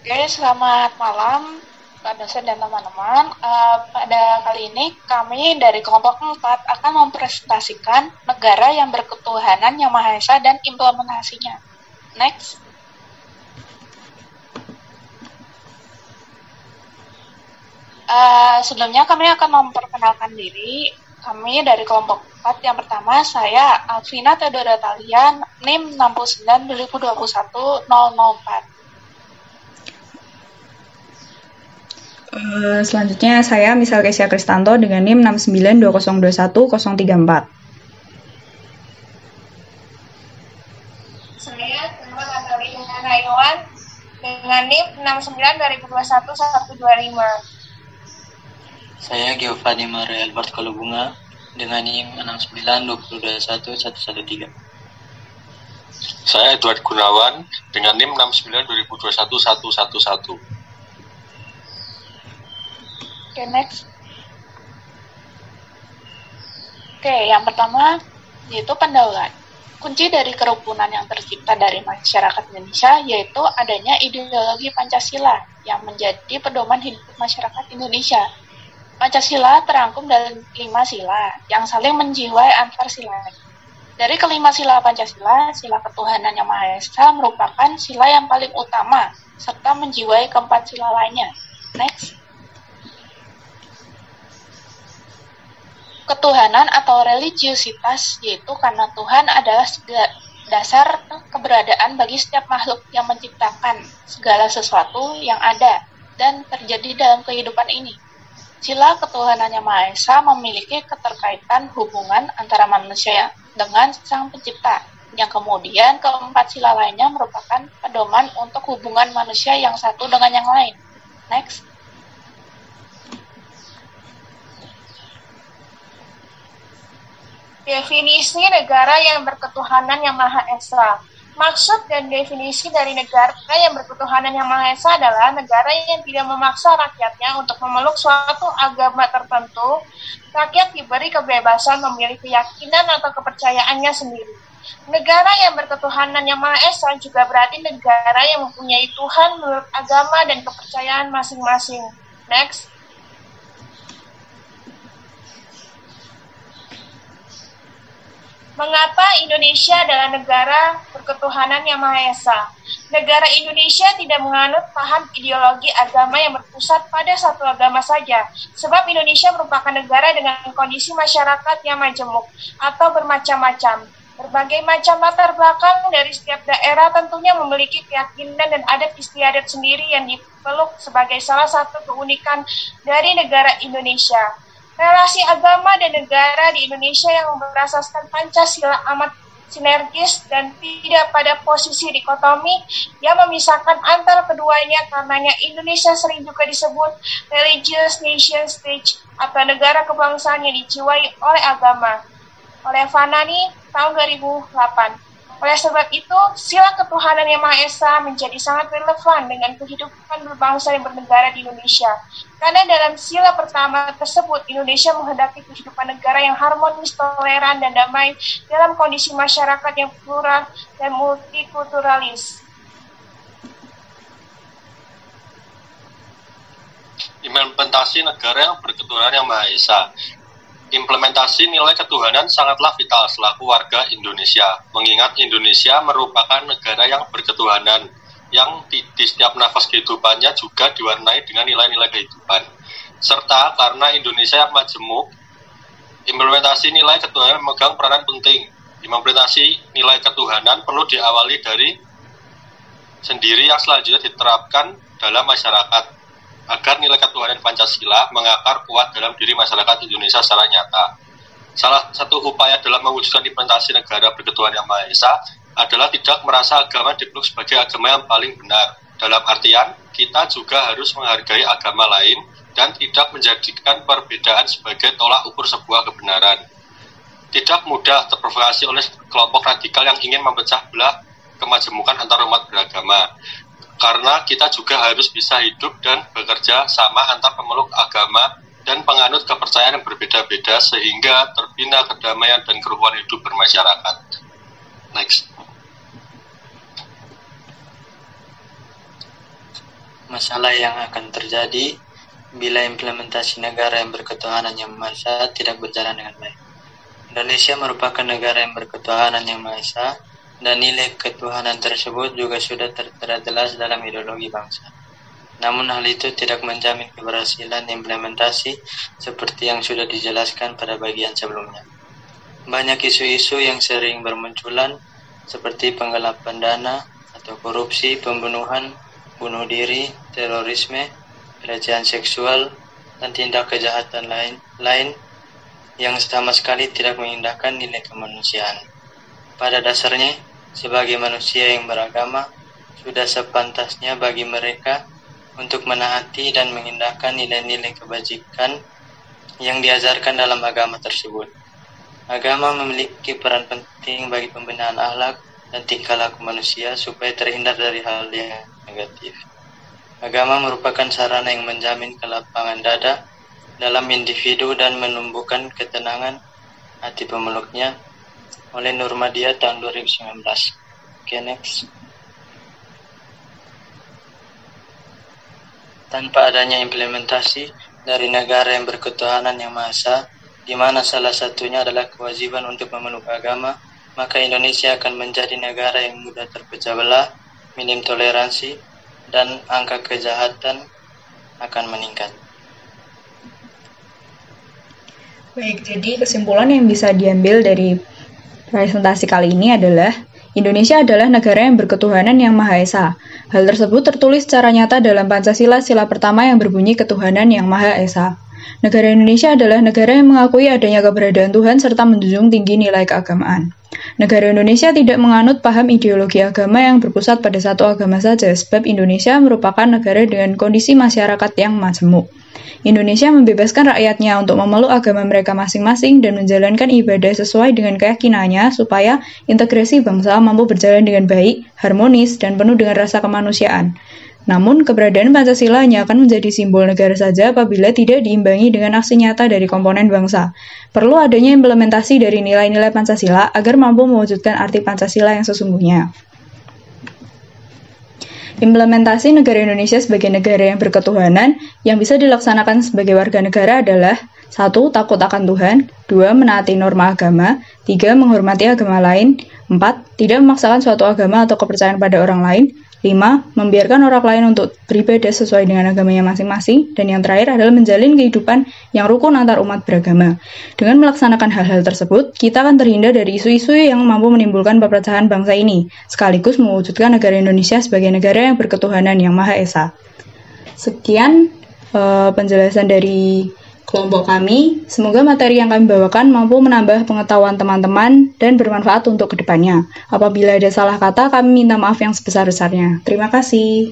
Oke, selamat malam Pak dosen dan teman-teman. Pada kali ini kami dari kelompok 4 akan mempresentasikan negara yang berketuhanan yang Maha Esa dan implementasinya. Next. Sebelumnya kami akan memperkenalkan diri. Kami dari kelompok 4 yang pertama, saya Alvina Theodora Talian, NIM 69 2021 004. Selanjutnya saya Misal Kesia Kristanto dengan NIM 692021 Saya Tengah Natalina Rayuan dengan NIM 69 2021 125. Saya Giovanni Maria Albert Kalubunga dengan NIM 69 2021 113. Saya Edward Gunawan dengan NIM 69 2021 111. Oke, next. Oke, yang pertama yaitu pendaulat. Kunci dari kerukunan yang tercipta dari masyarakat Indonesia yaitu adanya ideologi Pancasila yang menjadi pedoman hidup masyarakat Indonesia. Pancasila terangkum dalam 5 sila yang saling menjiwai antar sila. Dari kelima sila Pancasila, sila ketuhanan yang Maha Esa merupakan sila yang paling utama serta menjiwai keempat sila lainnya. Next. Ketuhanan atau religiusitas yaitu karena Tuhan adalah dasar keberadaan bagi setiap makhluk yang menciptakan segala sesuatu yang ada dan terjadi dalam kehidupan ini. Sila ketuhanan yang Maha Esa memiliki keterkaitan hubungan antara manusia dengan Sang Pencipta, yang kemudian keempat sila lainnya merupakan pedoman untuk hubungan manusia yang satu dengan yang lain. Next. Definisi negara yang berketuhanan yang Maha Esa. Maksud dan definisi dari negara yang berketuhanan yang Maha Esa adalah negara yang tidak memaksa rakyatnya untuk memeluk suatu agama tertentu. Rakyat diberi kebebasan memilih keyakinan atau kepercayaannya sendiri. Negara yang berketuhanan yang Maha Esa juga berarti negara yang mempunyai Tuhan menurut agama dan kepercayaan masing-masing. Next. Mengapa Indonesia adalah negara berketuhanan yang Maha Esa? Negara Indonesia tidak menganut paham ideologi agama yang berpusat pada satu agama saja, sebab Indonesia merupakan negara dengan kondisi masyarakat yang majemuk atau bermacam-macam. Berbagai macam latar belakang dari setiap daerah tentunya memiliki keyakinan dan adat istiadat sendiri yang dipeluk sebagai salah satu keunikan dari negara Indonesia. Relasi agama dan negara di Indonesia yang berasaskan Pancasila amat sinergis dan tidak pada posisi dikotomi yang memisahkan antara keduanya, karenanya Indonesia sering juga disebut religious nation state atau negara kebangsaan yang dijiwai oleh agama. Oleh Fanani tahun 2008. Oleh sebab itu, sila ketuhanan yang Maha Esa menjadi sangat relevan dengan kehidupan berbangsa dan bernegara di Indonesia. Karena dalam sila pertama tersebut, Indonesia menghendaki kehidupan negara yang harmonis, toleran, dan damai dalam kondisi masyarakat yang plural dan multikulturalis. Implementasi negara yang berketuhanan yang Maha Esa. Implementasi nilai ketuhanan sangatlah vital selaku warga Indonesia, mengingat Indonesia merupakan negara yang berketuhanan, yang di setiap nafas kehidupannya juga diwarnai dengan nilai-nilai kehidupan. Serta karena Indonesia yang majemuk, implementasi nilai ketuhanan memegang peranan penting. Implementasi nilai ketuhanan perlu diawali dari sendiri yang selanjutnya diterapkan dalam masyarakat, agar nilai ketuhanan Pancasila mengakar kuat dalam diri masyarakat Indonesia secara nyata. Salah satu upaya dalam mewujudkan implementasi negara berketuhanan yang Maha Esa adalah tidak merasa agama dipeluk sebagai agama yang paling benar. Dalam artian, kita juga harus menghargai agama lain dan tidak menjadikan perbedaan sebagai tolak ukur sebuah kebenaran. Tidak mudah terprovokasi oleh kelompok radikal yang ingin memecah belah kemajemukan antar umat beragama. Karena kita juga harus bisa hidup dan bekerja sama antar pemeluk agama dan penganut kepercayaan yang berbeda-beda sehingga terbina kedamaian dan kerukunan hidup bermasyarakat. Next. masalah yang akan terjadi bila implementasi negara yang berketuhanan yang Maha Esa tidak berjalan dengan baik. Indonesia merupakan negara yang berketuhanan yang Maha Esa, dan nilai ketuhanan tersebut juga sudah tertera jelas dalam ideologi bangsa. Namun hal itu tidak menjamin keberhasilan implementasi seperti yang sudah dijelaskan pada bagian sebelumnya. Banyak isu-isu yang sering bermunculan seperti penggelapan dana atau korupsi, pembunuhan, bunuh diri, terorisme, pelecehan seksual, dan tindak kejahatan lain yang sama sekali tidak mengindahkan nilai kemanusiaan. Pada dasarnya, sebagai manusia yang beragama, sudah sepantasnya bagi mereka untuk menaati dan mengindahkan nilai-nilai kebajikan yang diajarkan dalam agama tersebut. Agama memiliki peran penting bagi pembinaan akhlak dan tingkah laku manusia supaya terhindar dari hal yang negatif. Agama merupakan sarana yang menjamin kelapangan dada dalam individu dan menumbuhkan ketenangan hati pemeluknya, oleh Nurmadia tahun 2019. Oke, next. Tanpa adanya implementasi dari negara yang berketuhanan yang Maha Esa, di mana salah satunya adalah kewajiban untuk memeluk agama, maka Indonesia akan menjadi negara yang mudah terpecah belah, minim toleransi, dan angka kejahatan akan meningkat. Baik, jadi kesimpulan yang bisa diambil dari presentasi kali ini adalah Indonesia adalah negara yang berketuhanan yang Maha Esa. Hal tersebut tertulis secara nyata dalam Pancasila sila pertama yang berbunyi ketuhanan yang Maha Esa. Negara Indonesia adalah negara yang mengakui adanya keberadaan Tuhan serta menjunjung tinggi nilai keagamaan. Negara Indonesia tidak menganut paham ideologi agama yang berpusat pada satu agama saja, sebab Indonesia merupakan negara dengan kondisi masyarakat yang majemuk. Indonesia membebaskan rakyatnya untuk memeluk agama mereka masing-masing dan menjalankan ibadah sesuai dengan keyakinannya supaya integrasi bangsa mampu berjalan dengan baik, harmonis, dan penuh dengan rasa kemanusiaan. Namun, keberadaan Pancasila hanya akan menjadi simbol negara saja apabila tidak diimbangi dengan aksi nyata dari komponen bangsa. Perlu adanya implementasi dari nilai-nilai Pancasila agar mampu mewujudkan arti Pancasila yang sesungguhnya. Implementasi negara Indonesia sebagai negara yang berketuhanan yang bisa dilaksanakan sebagai warga negara adalah 1. Takut akan Tuhan, 2. Menaati norma agama, 3. Menghormati agama lain, 4. Tidak memaksakan suatu agama atau kepercayaan pada orang lain, 5. Membiarkan orang lain untuk beribadah sesuai dengan agamanya masing-masing, dan yang terakhir adalah menjalin kehidupan yang rukun antar umat beragama. Dengan melaksanakan hal-hal tersebut, kita akan terhindar dari isu-isu yang mampu menimbulkan perpecahan bangsa ini, sekaligus mewujudkan negara Indonesia sebagai negara yang berketuhanan yang Maha Esa. Sekian penjelasan dari kelompok kami. Semoga materi yang kami bawakan mampu menambah pengetahuan teman-teman dan bermanfaat untuk kedepannya. Apabila ada salah kata, kami minta maaf yang sebesar-besarnya. Terima kasih.